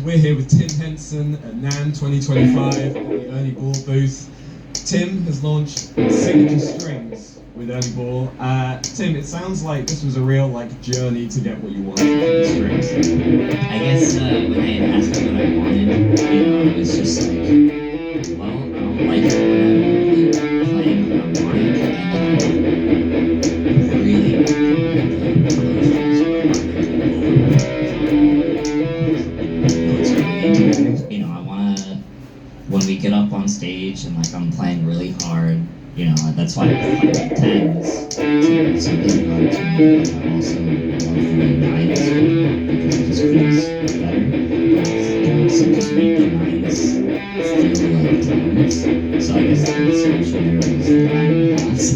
World. We're here with Tim Henson at NAN 2025 at the Ernie Ball booth. Tim has launched Signature Strings with Ernie Ball. Tim, it sounds like this was a real journey to get what you wanted from the strings. I guess when I had asked her what I wanted, it was just like, well, I don't like it when I'm playing harmonic, and then I really I wanna, when we get up on stage and I'm playing really hard, that's why I play with tens to get an opportunity. But I also love the nines because it just feels better. So just make the nines feel like tens. So I guess the solution there is the 9.5s.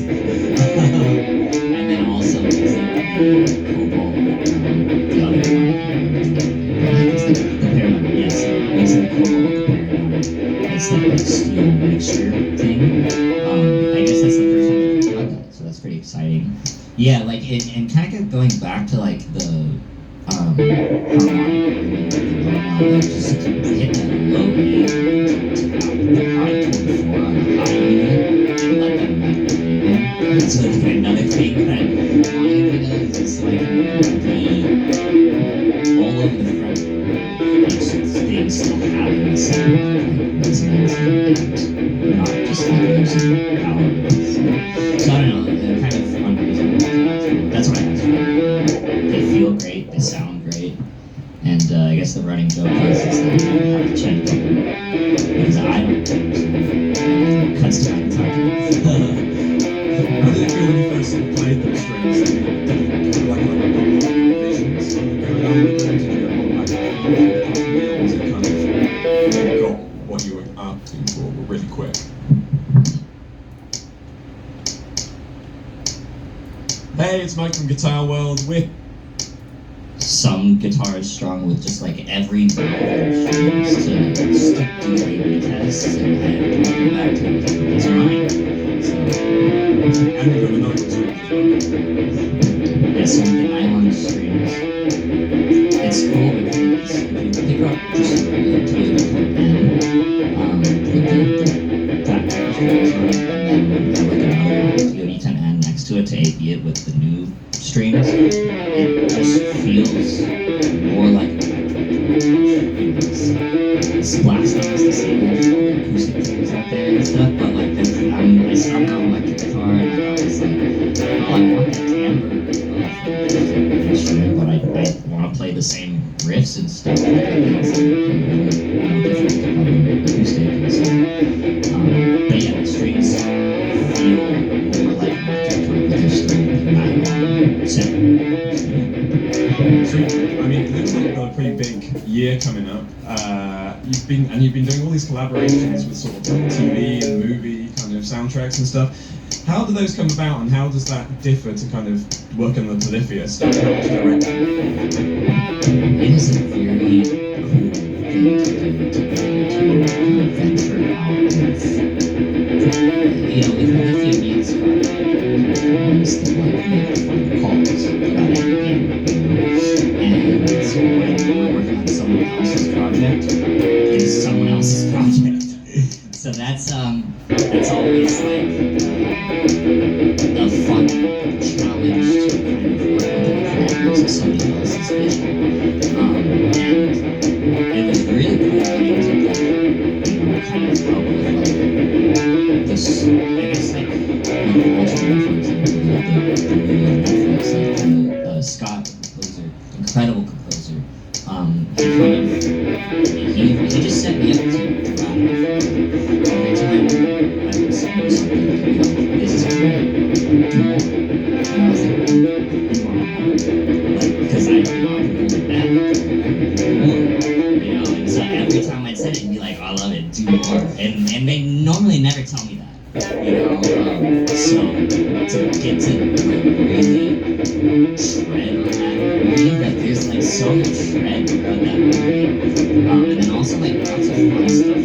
And then also using the cobalt, the other one it's the paradigm, yes, using the cobalt with the paradigm. It's like steel mixture thing. I guess that's the first time I've done that, so that's pretty exciting. Yeah, and kind of going back to the harmonic, just hitting that low E to the high 24 on the high unit and let them so another thing that Monica does is the all over the front each thing still having the same resonance and not just losing power. So I don't know, kind of unreasonable. That's what I asked for. They feel great, they sound great, and I guess the running joke is that you have to change them because I don't it cuts to my guitar. How did it feel when you first played those strings? Did you have visions going on with them? Did you get more back and forth? Or was it kind of you got what you were up to really quick? Hey, it's Mike from Guitar World. Some guitars strung with just every valve and strings to stick to the A/B tests and then go back to it's mine. So, and you got the nylon strings as well. Yeah, so the nylon strings, it's cool because if you pick up just a regular Toyota N with that package and then have another Toyota 10N next to it to AB it with the new strings, it just feels more like it's blasting is the same as all the acoustic things out there and stuff, but I started out electric guitar and I was like, well, I want that timbre of the instrument, but I want to play the same riffs and stuff like that. It's different from acoustic and stuff. But yeah, the strings feel more like electric guitar, but they're still nylon set. So, it looks like you've got a pretty big year coming up. You've been doing all these collaborations with sort of TV and movie kind of soundtracks and stuff. How do those come about, and how does that differ to kind of work on the Polyphia stuff? How much directing? It is a very cool thing to do to be able to venture out with Polyphia means ones that make fun calls about anything, and so when you're working on someone else's project, it is someone else's project. So that's always a fun challenge to kind of work within the parameters of somebody else's vision. And it was really cool getting to kind of help with this, I guess Ultimate, for example, the movie on Netflix, Scott, the composer, incredible composer. He just set me up to rap. Every time I would send him something, he'd be like, this is great, do more. And I was like, do more. Because I did not hold it back. And so every time I'd send it, he'd be like, I love it, do more. And they normally never tell me that. So to get to really shred on that movie, there's so much shred about that movie, and then also lots of fun stuff.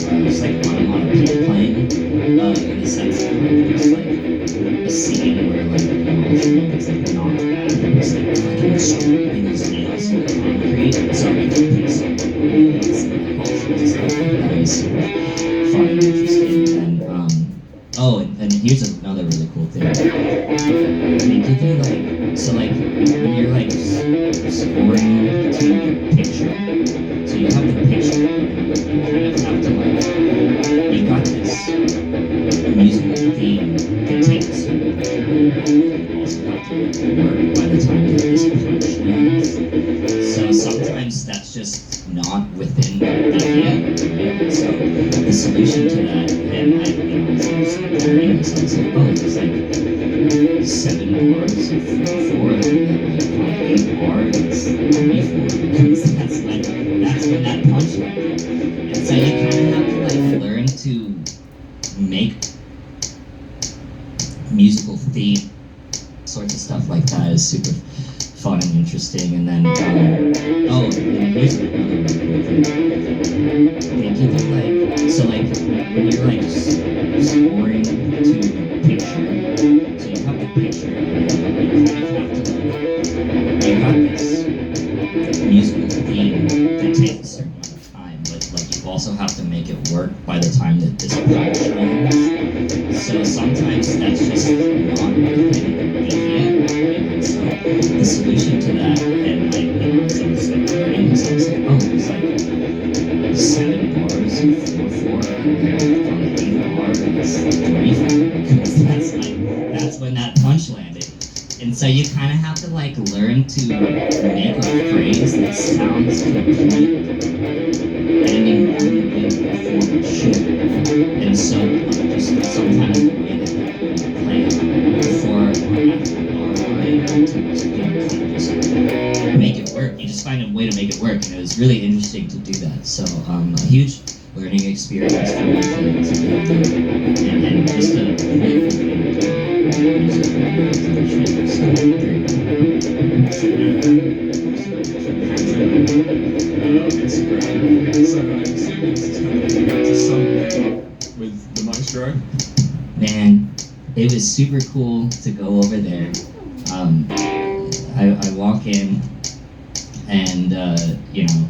There's running on a piano playing, in the sense of there's a scene where the instrument gets knocked back and it's fucking scraping his nails in the concrete. So it can be so when you're like scoring to the picture, so you have the picture, and you kind of have to like, you got this musical theme that takes you, you also have to make it work by the time this punch lands. So sometimes that's just not within the idea, right? So the solution to that, and I, was like learning this, I was like, oh, there's like 7 bars of 4, and then like 8 bars, it's 3/4, because that's when that punch landed. And so you kind of have to like learn to make musical theme sorts of stuff like that is super fun and interesting. And then oh, and here's another really cool thing. They give you like, so like when you're like scoring to the picture, so you have the picture and then you kind of have to like, you got this musical theme that takes a certain amount of time, but like you also have to make it work by the time that this punch lands. So sometimes that's just not within the idea. So the solution to that, and as I was like learning this, I was like, oh, it's like 7 bars and 4/4, and then on the 8th bar it's 3/4, because that's when that punch landed. And so you kind of have to like learn to make a phrase that sounds complete ending one way before it should. And so just sometimes the way that you play before or after the bar line to kind of just make it work. You just find a way to make it work, and it was really interesting to do that. So a huge learning experience for me to do, and just a really cool thing to do. So there you Instagram. So I'm assuming this is kind of leading up to something with the maestro. Man, it was super cool to go over there. I walk in, and you know,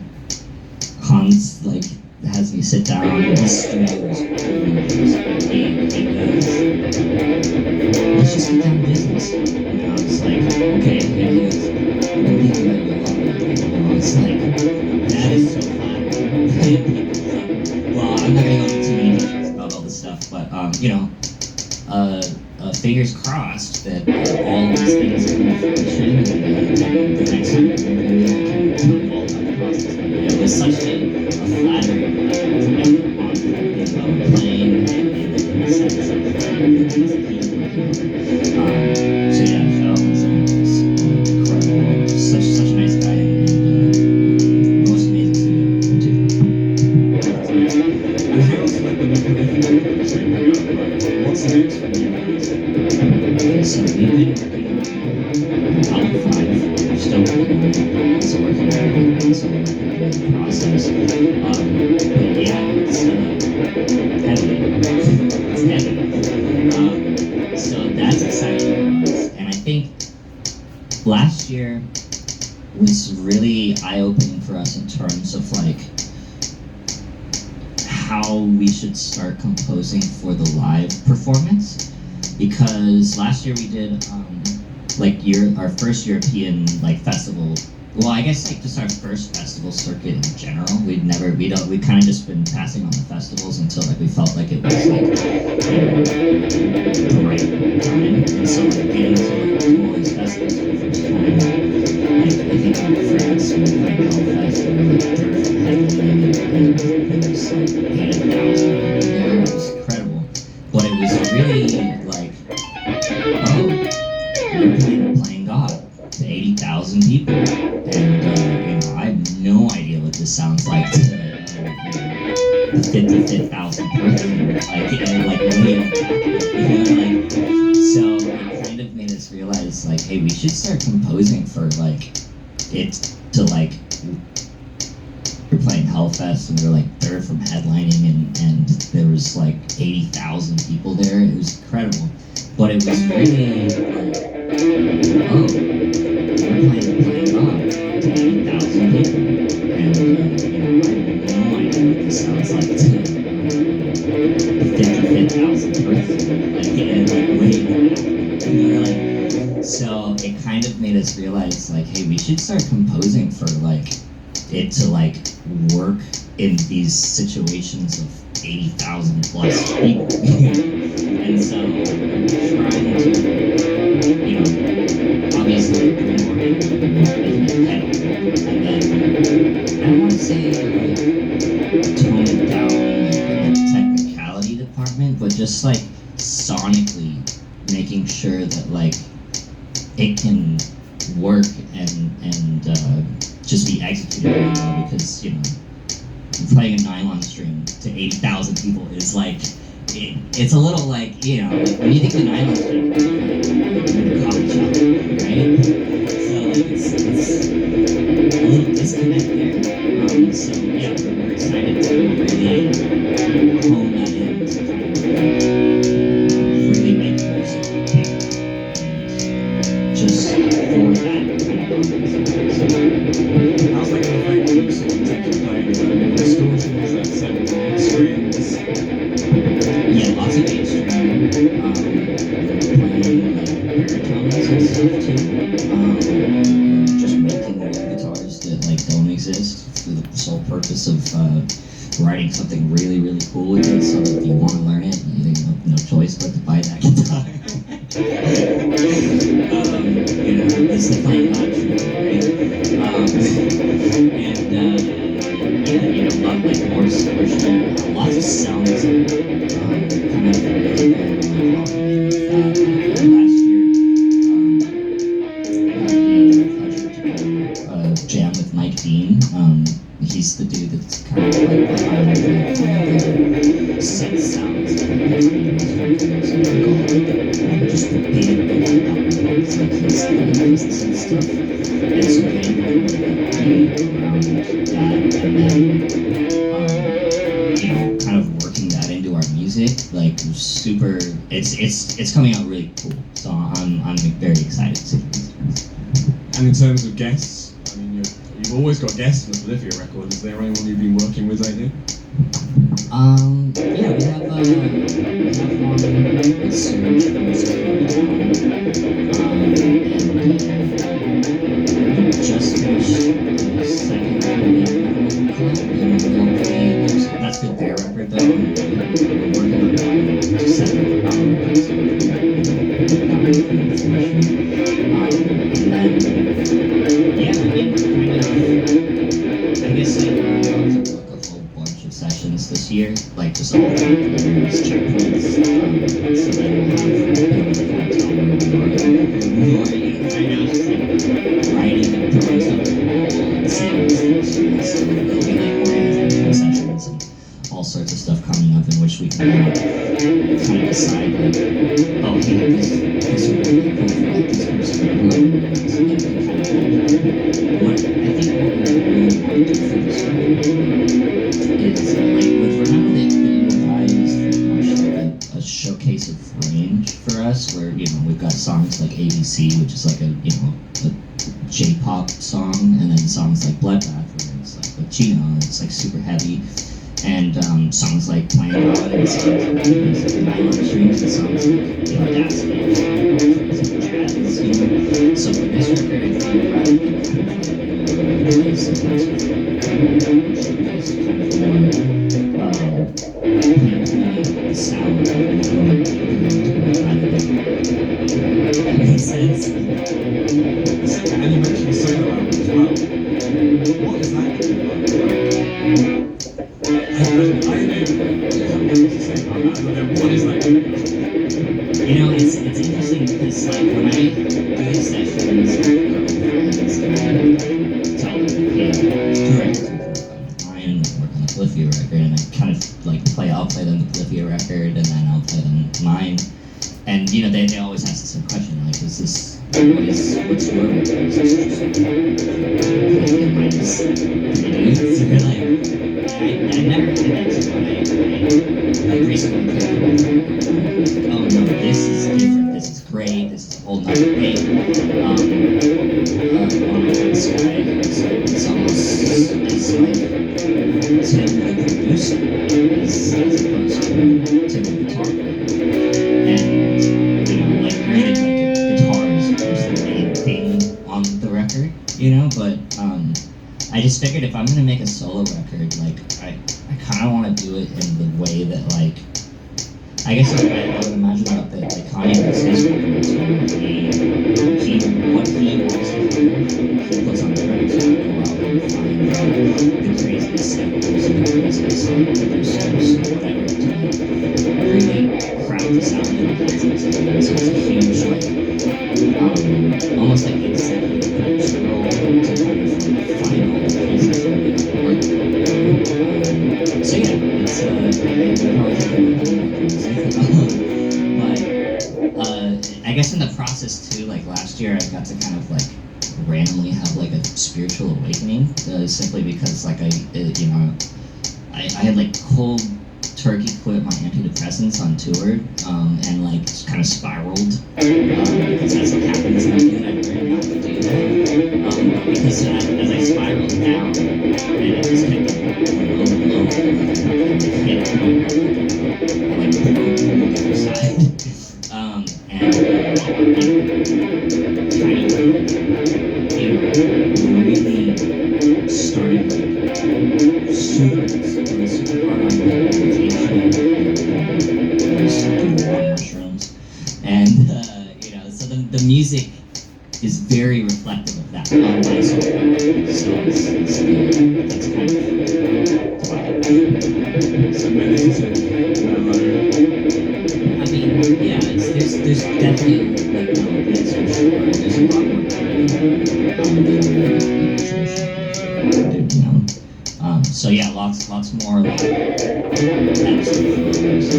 Hans like has me sit down, and his studio is gorgeous. He goes, let's just get down to business. And I was like, okay. And he goes, I'm thinking that you'll love it. And I was like, that is so flattering. Well, I'm not gonna go into too many details about all this stuff, but you know, fingers crossed that all these things come to fruition, and the next time maybe I can tell you all about the process. But it was such a flattering to make it on playing in the sense of the things that he was working on. So yeah, Phil was incredible, such a nice guy, and most amazing studio too. And how's like the new shaping up? Like, what's next for you guys? Okay, so we've been working on album 5. We're still working on it. Also working on it. Also working on the process. But yeah, it's heavy. It's heavy. So that's exciting for us. And I think last year was really eye-opening for us in terms of like how we should start composing for the live performance. Because last year we did like our first European like festival. Well, I guess like just our first festival circuit in general. We kind of just been passing on the festivals until like we felt like it was like the right time. And so like getting to like all these festivals for the first time, like I think in France we were playing Hellfest, and we were like third from headlining, and there was like 8,000 people there. It was incredible, but it was really like, oh, we're playing God to 80,000 people, and I have no idea what this sounds like to the 55,000 person, like million, so it kind of made us realize like, hey, we should start composing for like it to like. We're playing Hellfest, and we were like third from headlining, and there was like 80,000 people there. It was incredible, but it was really like, oh, we're playing God to 80,000 people, and I have no idea what this sounds like to 55,000 person, like wait, so it kind of made us realized like, hey, we should start composing for like it to like work in these situations of 80,000 plus people. And so I'm trying to, you know, obviously bring more people, making it pedal, and then I don't want to say like tone it down like in the technicality department, but just like sonically making sure that like it can work and just be executed really well, because you know, playing a nylon string to 80,000 people is like it's a little like, you know, like when you think of nylon string, like in a coffee shop, right? So like it's a little disconnect there. So yeah, we're excited to really hone that in to kind of really make music bigger and just for that kind of audience. How's that going to affect you sort of take your playing? Is that more distortion? Is that 7/8 strings? Yeah, lots of 8 string. Playing like baritones and stuff too. Just making new guitars that like don't exist for the sole purpose of writing something really, really cool with it. So if you want to learn it, you have no choice but to buy that guitar. You know, it's the plain not true, right? Yeah, you know, like more distortion, lots of sounds, kind of really been welcoming with that. Last year, I got the pleasure to go jam with Mike Dean. He's the dude that's kind of like behind like the synth sounds that like the instrumentals and like all like just the big albums, like he's the synth stuff. And so getting him to be around that, and then you know, kind of working that into our music, like super. It's coming out really cool. So I'm very excited to see this. And in terms of guests, I mean, you've always got guests on the Bolivia record. Is there anyone you've been working with lately? Yeah, we have one with Serge from and just finished the second Bolivia club, and hopefully that's been their record though. We're working on to set up our records. And then, yeah, I mean, I guess like we're about to book a whole bunch of sessions this year, like just all the various checkpoints. So then we'll have more right now, just like writing and throwing stuff at the wall and seeing what's next. So there'll be like organization sessions and all sorts of stuff coming up in which we can kind of decide like, oh hey, this would be really cool for like this person or whoever it is. And kind of what I think what we really want to do for this record is like with Remember That You Will Die is very much like a showcase of range for us, where you know we've got songs like ABC, which is like a J-pop song, and then songs like Bloodbath, where it's like with Chino, it's like super heavy, and songs like Playing God, and songs like Nylon Strings, and songs like The Audacity, jazz, you know. So for this record, I think rather than kind of like play sometimes with showcase kind of more the sound of the that makes sense. And you mentioned solo albums as well. What is that going to be like? I know you have to say about that. What is that going to be like? You know, it's interesting because like when I do these sessions with friends and I tell them, hey, two records we can work on mine and work on the Bolivia record, and I kind of like I'll play them the Bolivia record and then I'll play them mine. And you know, they always ask the same question, like, what's your record? Is this just Bolivia minus the dudes? Or like, I never did that, so when I recently played it with them, oh no, this is different, this is great, this is a whole nother thing. One of my friends, Sky, it's almost, it's like Tim the producer, as opposed to Tim the guitar player. And, you know, like granted, like guitar is the main thing on the you know. But I just figured if I'm gonna make a solo record, like I kind of want to do it in the way that like. I guess I would imagine that like Kanye makes his records where what he wants to hear, he puts on the records and go out and find the craziest samples and the craziest like producers or whatever to like really craft the sound that he has in his head. So it's a huge like almost like executive producer role to kind of like find all the pieces and make it work. So yeah, it's but I guess in the process too, like last year, I got to kind of like randomly have like a spiritual awakening, simply because like I had like cold turkey quit my antidepressants on tour, and like kind of spiraled, because that's what happens when you do it. I learned not to do that, because as I spiraled down, and it just kept going low, and hit a point where I like broke on the other side, and kind of really started like super hard on meditation and something more mushrooms, and so the music is very reflective of that on my soul. So that's kind of why. So meditative, mellow. I mean, yeah, there's definitely like melodies for sure. There's a lot more so yeah, lots more like ebbs and flows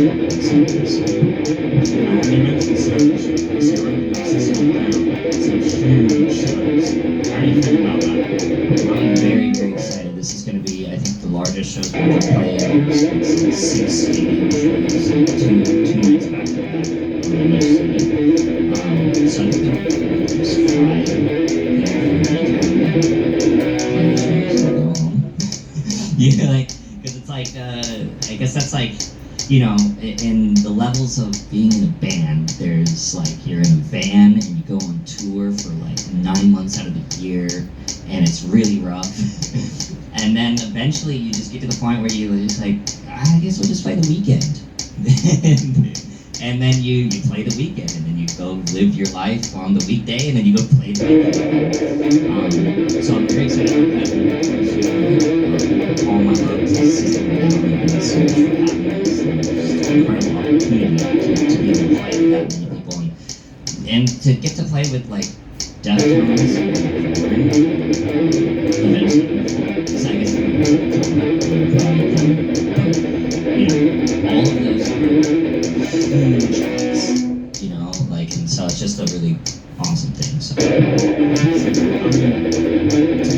And you mentioned so you're opening up System down, some huge shows. How do you feel about that? I'm very, very excited. This is going to be, I think, the largest shows we've ever played. It's 6 stadium shows, two nights back to back in each city. So I think there's 5 play shows and go home. Yeah, like, because it's like, I guess that's like, in the levels of being in a band, there's like, you're in a van and you go on tour for like 9 months out of the year, and it's really rough. And then eventually you just get to the point where you're just like, I guess we'll just play the weekend. And then you play the weekend, and then you go live your life on the weekday, and then you go play the weekend. So I'm very excited about that. All my love to System of a Down, and so much for having us. It's an incredible opportunity to be able to play with that many people, and to get to play with like Deftones and eventually, so I guess all of those are huge tracks, like, and so it's just a really awesome thing. So to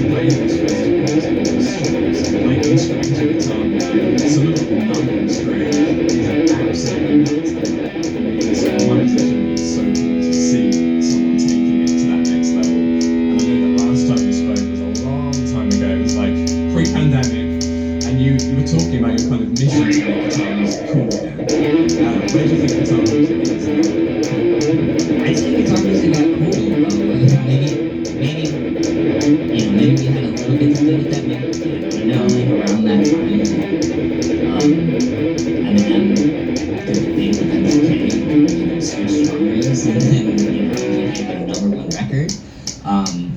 play these festivals and play instrumental guitar, some of the numbers great is absolutely nuts. So my position is so cool to see someone taking it to that next level. And I know that last time we spoke was a long time ago. It was like pre-pandemic, and you were talking about your kind of mission to make guitar music cool again. Where do you think guitar music is now? I think guitar music got cool. Maybe we had a little bit to do with that. Maybe I don't know. Like around that time, Eminem did the thing with MGK, switched genres, and then MGK got a #1 record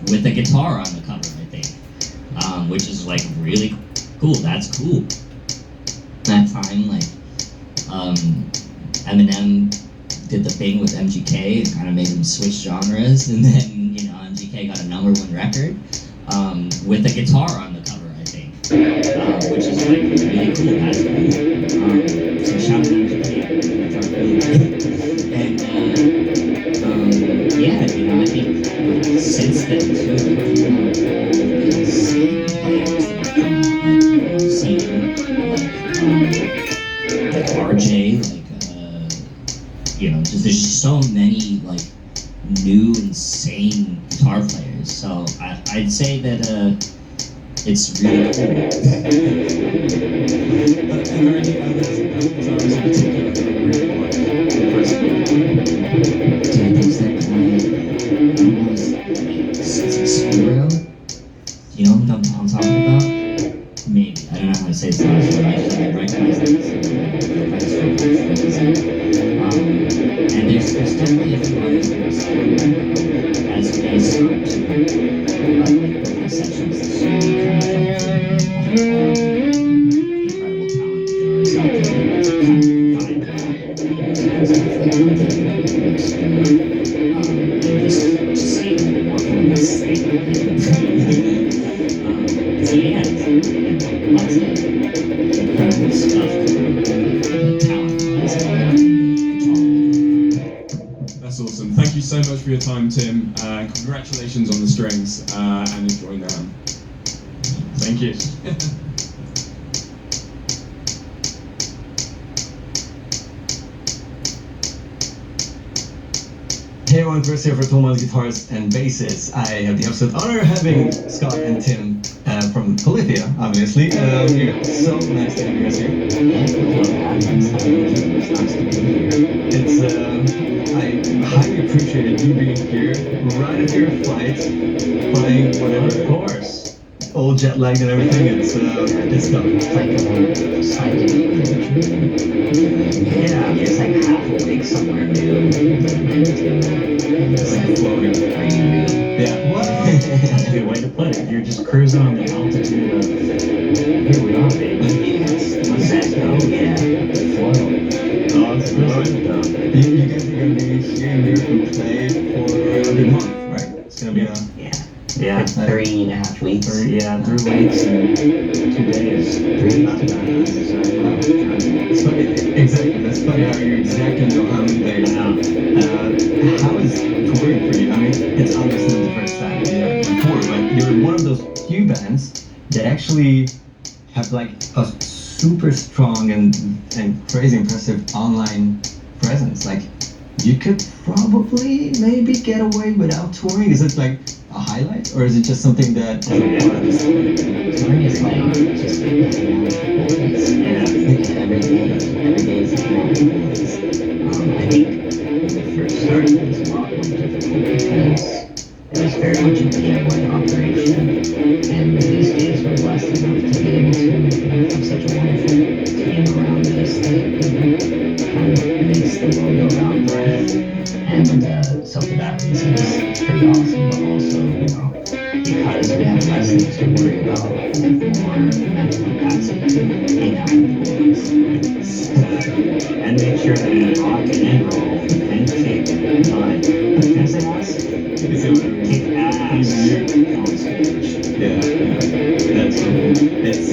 with a guitar on the cover, I think, which is like really cool. That's cool. That time, like Eminem did the thing with MGK and kind of made him switch genres, and then MGK got a #1 record with a guitar on the cover, I think, which is like really cool. That's cool. So shout out to MGK. And yeah, I think since then too, all these players that have come out, like singing, like RJ, there's just so many like new insane guitar players. So I'd say that it's really cool. Are there any others guitarists in particular that you really like? Dude, there's that guy, Spiro. You know who I'm talking about? Maybe. I don't know how to say this last word. I recognize that it's and there's definitely a few others that are starting right now as we start to like these sessions this year kind of come through incredible talent that there is out there to kind of vibe that music and stuff that come through and explore and just see like working in this state so yeah, lots of incredible stuff talent-wise and That's awesome. Thank you so much for your time, Tim. Congratulations on the strings and enjoy now. Thank you. Hey everyone, Chris here for Thomas Guitars and Basses. I have the absolute honor of having Scott and Tim from Polyphia, obviously. Here. So nice to have you guys here. It's, I highly appreciated you being here right after your flight, playing whatever. Of course. All jet lagged and everything. It's tough. It's like a scientific yeah, it's like half awake somewhere new. It's like floating pretty real. Yeah. What? That's a good way to put it. You're just cruising on the altitude of here we are, baby. Yes. What's that? Oh yeah. The flow. Oh, it's good. You guys are going to be here in Europe and play for a good month, right? It's going to be a... Yeah, 3.5 weeks. 3 weeks and 2 days. 3 months. Exactly. That's funny how you exactly know how many days. How is touring for you? I mean, it's obviously the first time you tour, but you're one of those few bands that actually have like a super strong and crazy impressive online presence. Like, you could probably maybe get away without touring. Is it like a highlight, or is it just something that is a part of the story? Touring is like just like every day is like I think when we first started it was a lot more difficult because it was very much a DIY operation, and these days we're blessed enough to be able to have such a wonderful team around us that kind of makes the world go round for us. And so for that reason, it's pretty awesome. But also, because we have less things to worry about, we have more mental capacity to hang out with boys. And make sure that we rock and roll and kick butt. Can I say ass? Kick ass on stage. Yeah. That's so cool. It's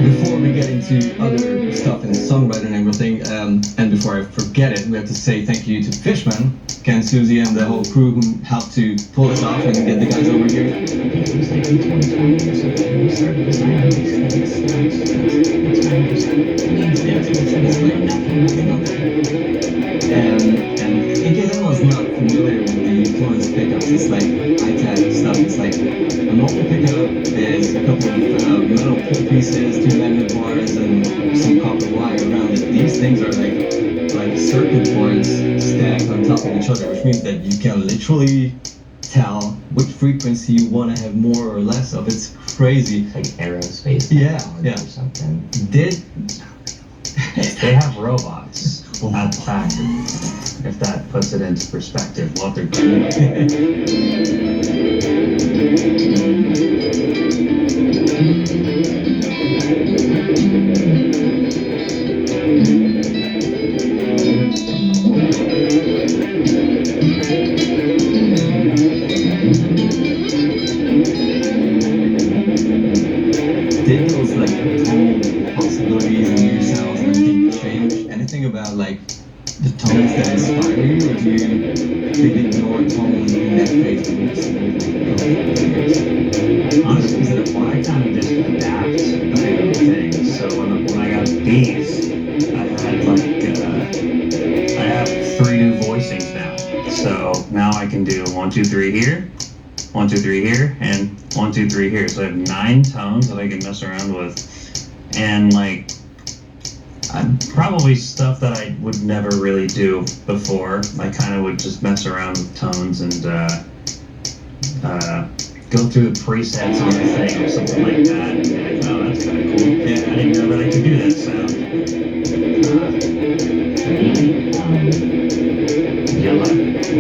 before we get into other stuff in songwriting and everything, and before I forget it, we have to say thank you to Fishman, Ken, Susie, and the whole crew who helped to pull this off and get the guys over here. I think it was like in 2020 or something we started designing these things. That's 9%. And in case anyone's not familiar with the Florence pickups, it's like high-tech stuff. It's like a normal pickup is a couple of metal pull pieces, 2 magnet bars, and some copper wire around it. These things are like circuit boards stacked on top of each other, which means that you can literally tell which frequency you want to have more or less of. It's crazy. It's like aerospace yeah. or something. They have robots at the factory, if that puts it into perspective, what they're doing. Did those like tone possibilities and new sounds and everything change anything about like the tones that inspire you, or do you completely ignore tone in that phase and just Honestly, I kind of just adapt to things. So when I got these, I had I have 3 new voicings now. So now I can do 1, 2, 3 here, 1, 2, 3 here, and 1, 2, 3 here. So I have 9 tones that I can mess around with, and like probably stuff that I would never really do before. I kind of would just mess around with tones and go through the presets on the thing or something like that and be like, oh, that's kind of cool. Yeah, I didn't know that I could do that sound. For me, I do a lot of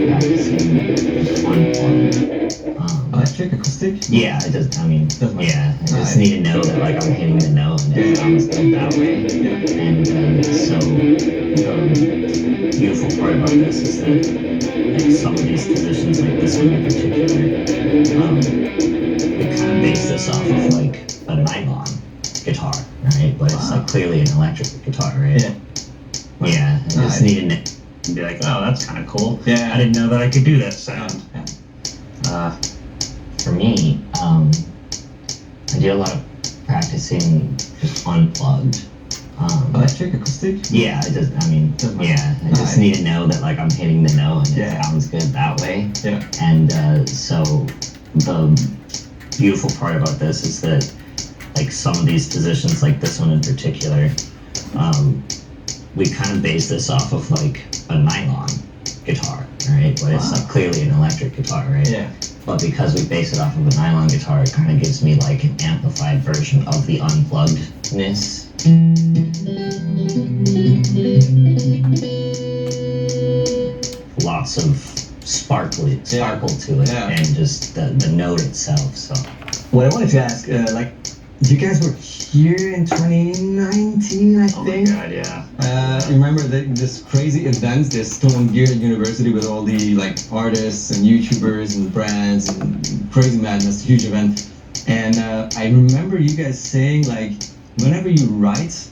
practicing just unplugged. Electric, acoustic? Yeah, it does. I mean, Doesn't matter. yeah, I just need to know that like I'm hitting the note and it sounds good that way. And so the beautiful part about this is that like some of these positions, like this one in particular, we kind of base this off of like a nylon guitar, right? But it's like clearly an electric guitar, right? Yeah. Yeah, I just need to be like, oh, that's kind of cool. Yeah. I didn't know that I could do that sound. For me, I do a lot of practicing just unplugged. Electric, acoustic? Yeah, it does. I mean, yeah, I just need to know that like I'm hitting the note and it sounds good that way. Yeah. And so the beautiful part about this is that like some of these positions, like this one in particular, we kind of base this off of like a nylon guitar, right? But it's like clearly an electric guitar, right? Yeah. But because we base it off of a nylon guitar, it kind of gives me like an amplified version of the unpluggedness. Lots of sparkle to it, and just the note itself. So, what I wanted to ask, like, you guys were here in 2019, I think. Oh my god, yeah. Remember this crazy event, this Stone Gear University with all the like artists and YouTubers and brands and crazy madness, huge event. And I remember you guys saying like, whenever you write,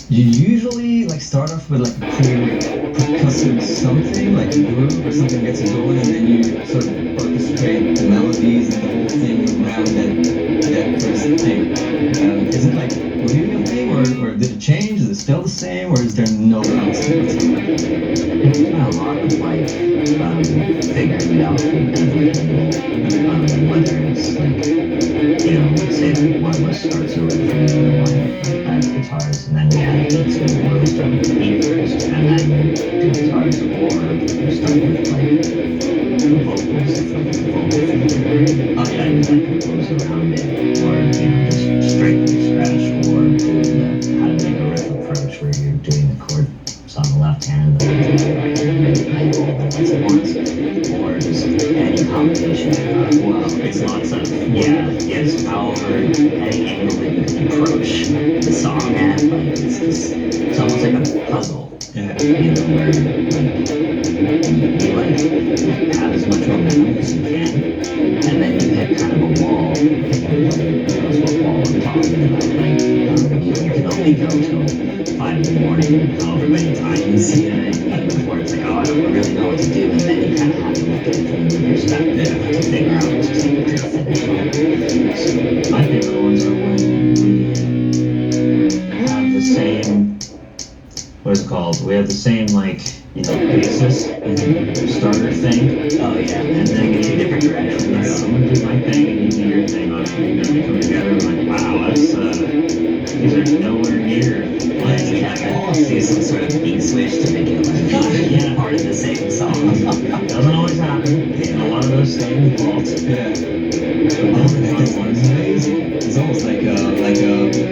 you usually like start off with like a cool percussive something, like a groove or something gets you going, and then you sort of orchestrate the melodies and the whole thing around that first thing. Is it like really a thing, or did it change? Is it still the same, or is there no concept? It's been a lot of like figuring it out from every angle, whether it's like, you know, let's say that one of us starts a riff and the other one like adds guitars, and then we add a beat to it, or we start with the beat first and then do guitars, or we start with like the vocals, if like the vocal feature, and then like compose around it, or you know, just straight from scratch, or doing the how to make a riff approach where you're doing the chords on the left hand and the right hand, and play all the notes at once, or just any combination. Well, it's lots of yes, however, any angle that you can approach the song at, like it's almost like a puzzle. Yeah. You know, where like you like have as much momentum as you can, and then you hit kind of a wall. If everybody knows what wall I'm talking about, like you can only go till 5 in the morning, however many times, you know, and before it's like, oh, I don't really know what to do, and then you kind of have to look at it from your perspective to figure out what to do to finish it. So my favorite ones are when we have the same, what is it called? We have the same, like, you know, basis starter thing. Oh yeah, and then we do different directions. Right, I'm gonna do my thing and you do your thing on it, and then we come together and like, wow, that's these are nowhere near like we have to do some sort of beat switch to make it like part of the same song. Doesn't always happen. A lot of those stay involved. Yeah. That's amazing. It's almost like a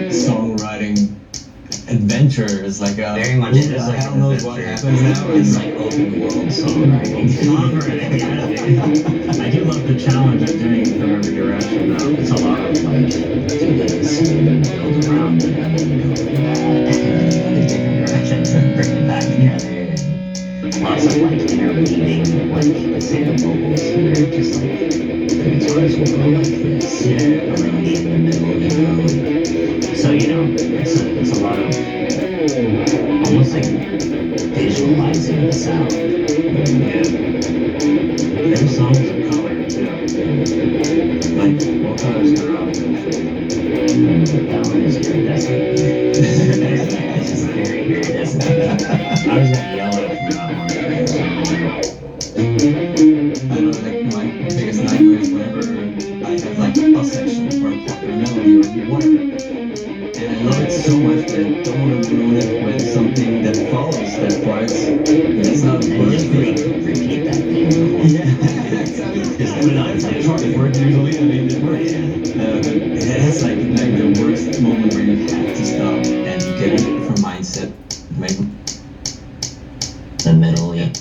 songwriting adventure. It's like a Very much who it the is like hell an knows what adventure. happens now. It's like open world songwriting. Songwriting, yeah. I do love the challenge of doing from every direction though. It's a lot of like do this and build around it and then you go like that and then you go to different directions and bring it back together, and lots of like interweaving, like let's say the vocals here, just like the guitars will go like this, and then be in the middle, you know. So you know, it's a lot of almost like visualizing the sound. Yeah. There's songs of color too. Like, what color is the rock? That one is iridescent. It's just very iridescent. I was gonna yell at it from that one. I know, like my biggest nightmare is whenever I have like a section or a popular melody or whatever, and I love it so much that I don't want to ruin it with something that follows that part. That's not And just perfect. repeat that thing. Yeah, exactly. It's like hard for it usually. thankfully, I mean, it works. But it has like the worst moment where you have to stop and get a different mindset. Maybe. The middle, yeah.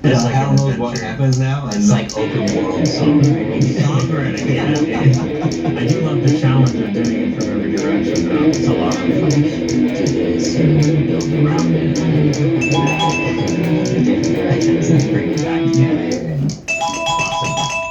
It's like hell an knows what adventure. happens now. And It's like open world songwriting. Songwriting, yeah. I do love the challenge of doing it from every direction though. It's a lot of fun. It is, and you build around it, and then you come out in different directions and bring it back together. And lots of fun.